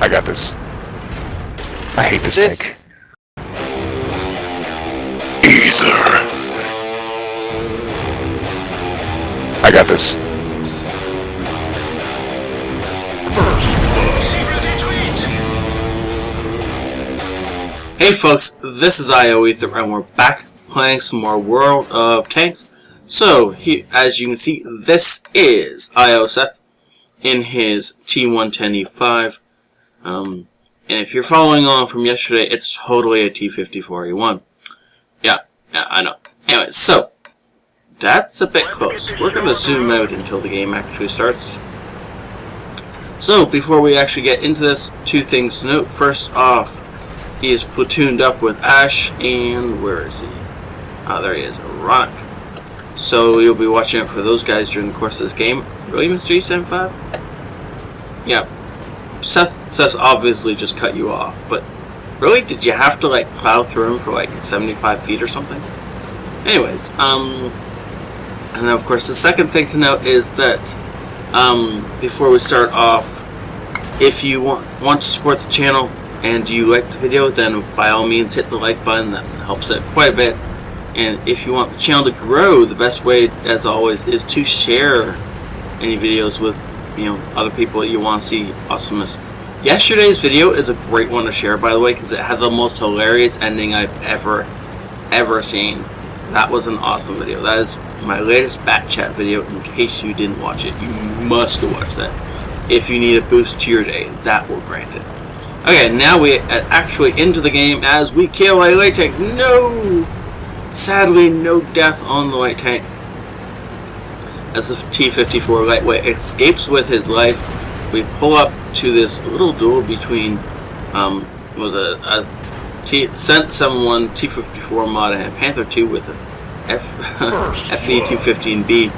I got this. I hate this tank. Ether. I got this. Hey folks, this is ioEther and we're back playing some more World of Tanks. So, as you can see, this is ioSeth in his T110E5. And if you're following along from yesterday, it's totally a T54E1. Yeah, I know. Anyway, so, that's a bit close. We're going to zoom out until the game actually starts. So, before we actually get into this, two things to note. First off, he is platooned up with Ash, and where is he? Ah, there he is, Ronak. So you'll be watching out for those guys during the course of this game. Really, Mr. E75? Yeah. Seth obviously just cut you off, but really, did you have to like plow through him for like 75 feet or something? Anyways, and then of course the second thing to note is that before we start off, if you want to support the channel and you like the video, then by all means hit the like button. That helps it quite a bit. And if you want the channel to grow, the best way, as always, is to share any videos with other people that you want to see awesomeness. Yesterday's video is a great one to share, by the way, because it had the most hilarious ending I've ever seen. That was an awesome video. That is my latest Bat Chat video. In case you didn't watch it, you must go watch that. If you need a boost to your day, that will grant it. Okay, now we are actually into the game as we kill a light tank. No! Sadly, no death on the light tank. As the T-54 lightweight escapes with his life, we pull up to this little duel between was a Cent 71 T-54 mod and a Panther 2 with a FE-215B.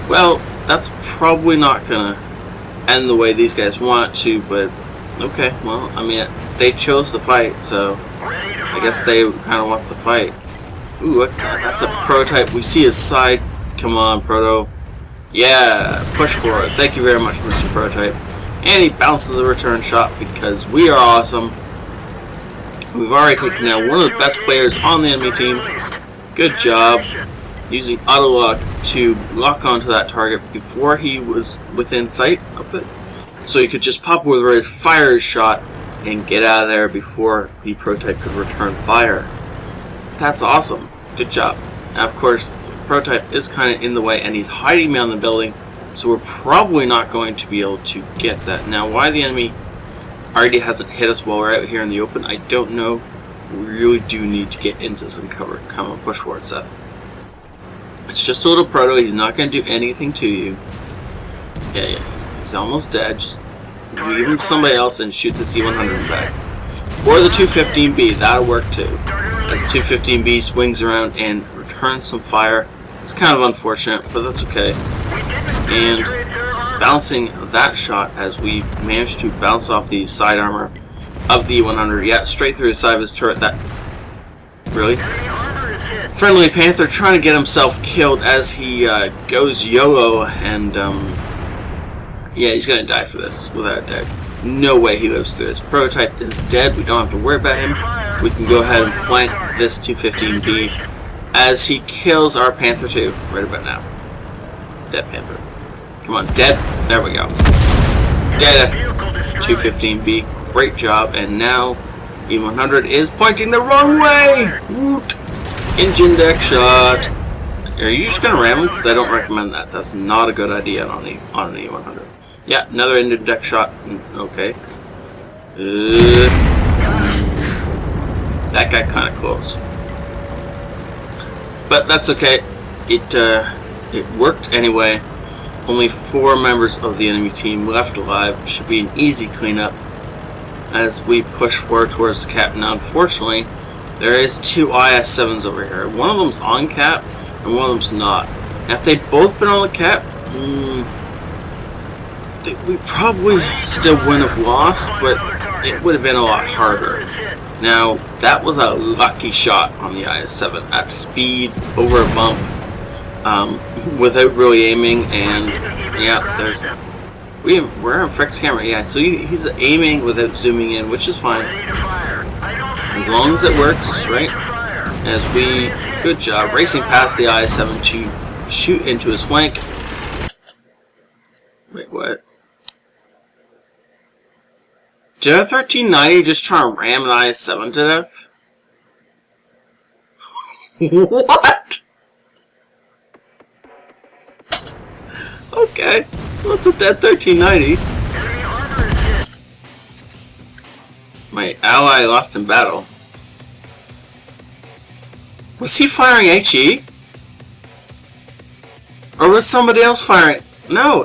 Well, that's probably not gonna end the way these guys want to, but okay, well, I mean, they chose the fight, so I guess they kind of want the fight. Ooh, look at that. That's a prototype. We see his side. Come on, Proto. Yeah, push for it. Thank you very much, Mr. Prototype. And he bounces a return shot because we are awesome. We've already taken down one of the best players on the enemy team. Good job. Using auto lock to lock onto that target before he was within sight of it. So you could just pop with a fire shot and get out of there before the prototype could return fire. That's awesome. Good job. Now, of course, the prototype is kind of in the way and he's hiding behind the building, so we're probably not going to be able to get that. Now, why the enemy already hasn't hit us while we're out here in the open, I don't know. We really do need to get into some cover. Come on, push for it, Seth. It's just a little proto. He's not going to do anything to you. Yeah. He's almost dead. Just leave him to somebody else and shoot the C-100 back. Or the 215B. That'll work too. As the 215B swings around and returns some fire. It's kind of unfortunate, but that's okay. And bouncing that shot as we managed to bounce off the side armor of the 100. Yeah, straight through the side of his turret. That really? Friendly Panther trying to get himself killed as he goes YOLO, and yeah, he's gonna die for this without a doubt. No way he lives through this. Prototype is dead. We don't have to worry about him. We can go ahead and flank this 215B as he kills our Panther 2 right about now. Dead Panther. Come on, dead. There we go. Dead 215B. Great job. And now E100 is pointing the wrong way. Woot! Engine deck shot. Are you just gonna ram him? Because I don't recommend that. That's not a good idea on an E100. Yeah, another engine deck shot. Okay. That got kind of close. But that's okay. It worked anyway. Only 4 members of the enemy team left alive. Should be an easy cleanup as we push forward towards the cap. Now, unfortunately, there is 2 IS-7s over here. One of them's on cap, and one of them's not. Now, if they'd both been on the cap, we probably still wouldn't have lost, but it would have been a lot harder. Now, that was a lucky shot on the IS-7 at speed, over a bump, without really aiming, and yeah, We're on fixed camera, yeah. So he's aiming without zooming in, which is fine. As long as it works, right? Good job, racing past the ioSeth to shoot into his flank. Wait, what? Did a 1390 just try to ram an ioSeth to death? What? Okay, well, it's a dead 1390. My ally lost in battle. Was he firing HE? Or was somebody else firing? No,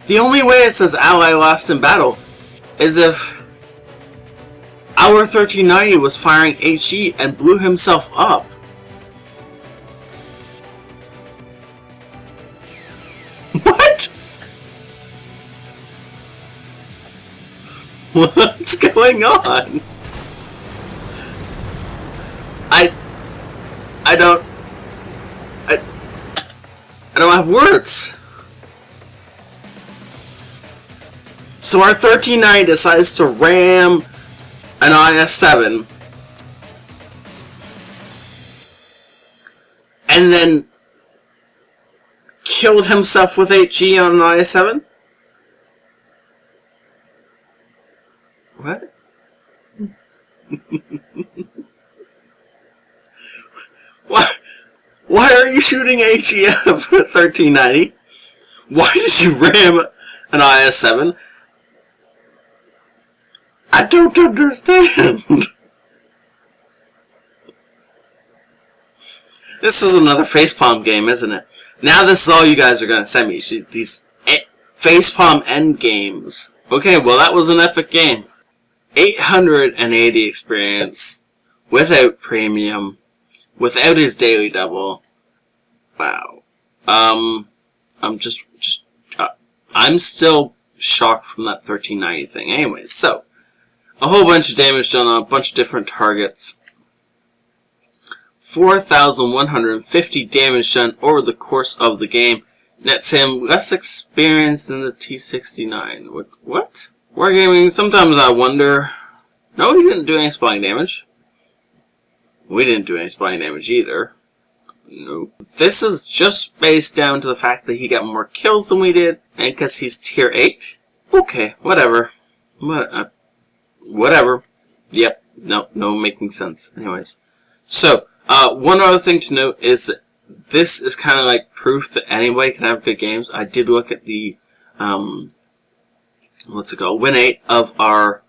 the only way it says ally lost in battle is if our 1390 was firing HE and blew himself up. What? What's going on? I don't have words. So our 1390 decides to ram an ioSeth and then killed himself with HE on an ioSeth? What? Why are you shooting HE out of 1390? Why did you ram an ioSeth? I don't understand. This is another facepalm game, isn't it? Now this is all you guys are going to send me. These facepalm end games. Okay, well that was an epic game. 880 experience. Without premium. Without his daily double. Wow. I'm still shocked from that 1390 thing. Anyways, so a whole bunch of damage done on a bunch of different targets. 4,150 damage done over the course of the game. Nets him less experience than the T69. What? Wargaming, sometimes I wonder. No, he didn't do any spawning damage. We didn't do any spawning damage either. Nope. This is just based down to the fact that he got more kills than we did, and because he's tier 8. Okay, whatever. Whatever. Yep. No making sense. Anyways. So, one other thing to note is that this is kind of like proof that anybody can have good games. I did look at the, what's it called, win 8 of our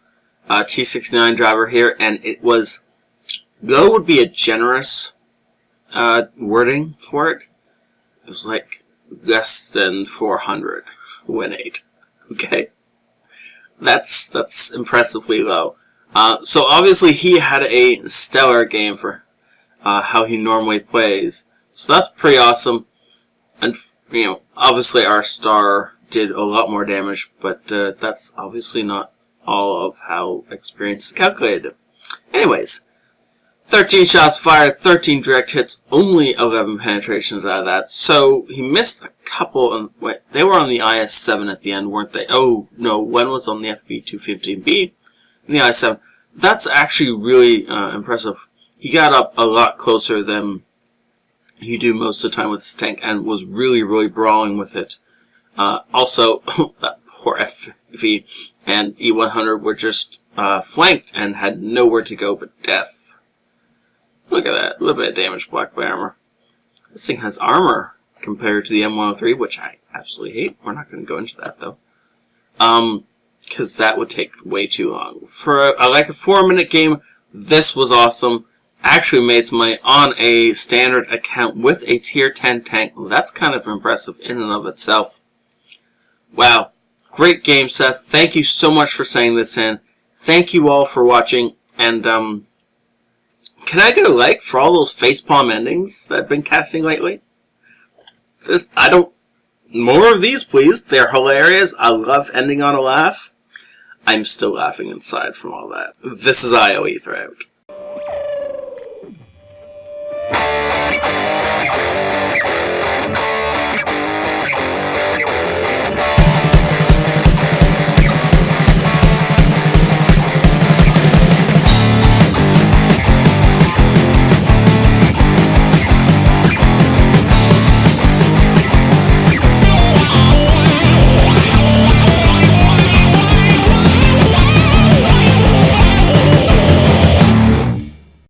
T69 driver here, and it was, low would be a generous wording for it. It was like less than 400 win 8. Okay? That's impressively low. So obviously he had a stellar game for how he normally plays. So that's pretty awesome. And, you know, obviously our star did a lot more damage, but that's obviously not all of how experience is calculated. Anyways, 13 shots fired, 13 direct hits, only 11 penetrations out of that. So he missed a couple. And wait, they were on the ioSeth at the end, weren't they? Oh no, one was on the FV215B and the ioSeth. That's actually really impressive. He got up a lot closer than you do most of the time with his tank, and was really brawling with it. Also, that poor FV and E100 were just flanked and had nowhere to go but death. Look at that, a little bit of damage blocked by armor. This thing has armor compared to the M103, which I absolutely hate. We're not going to go into that though, because that would take way too long. For like a 4-minute game, this was awesome. Actually made some money on a standard account with a tier 10 tank. Well, that's kind of impressive in and of itself. Wow, great game, Seth. Thank you so much for sending this in. Thank you all for watching, and can I get a like for all those facepalm endings that I've been casting lately? More of these, please. They're hilarious. I love ending on a laugh. I'm still laughing inside from all that. This is ioEther out.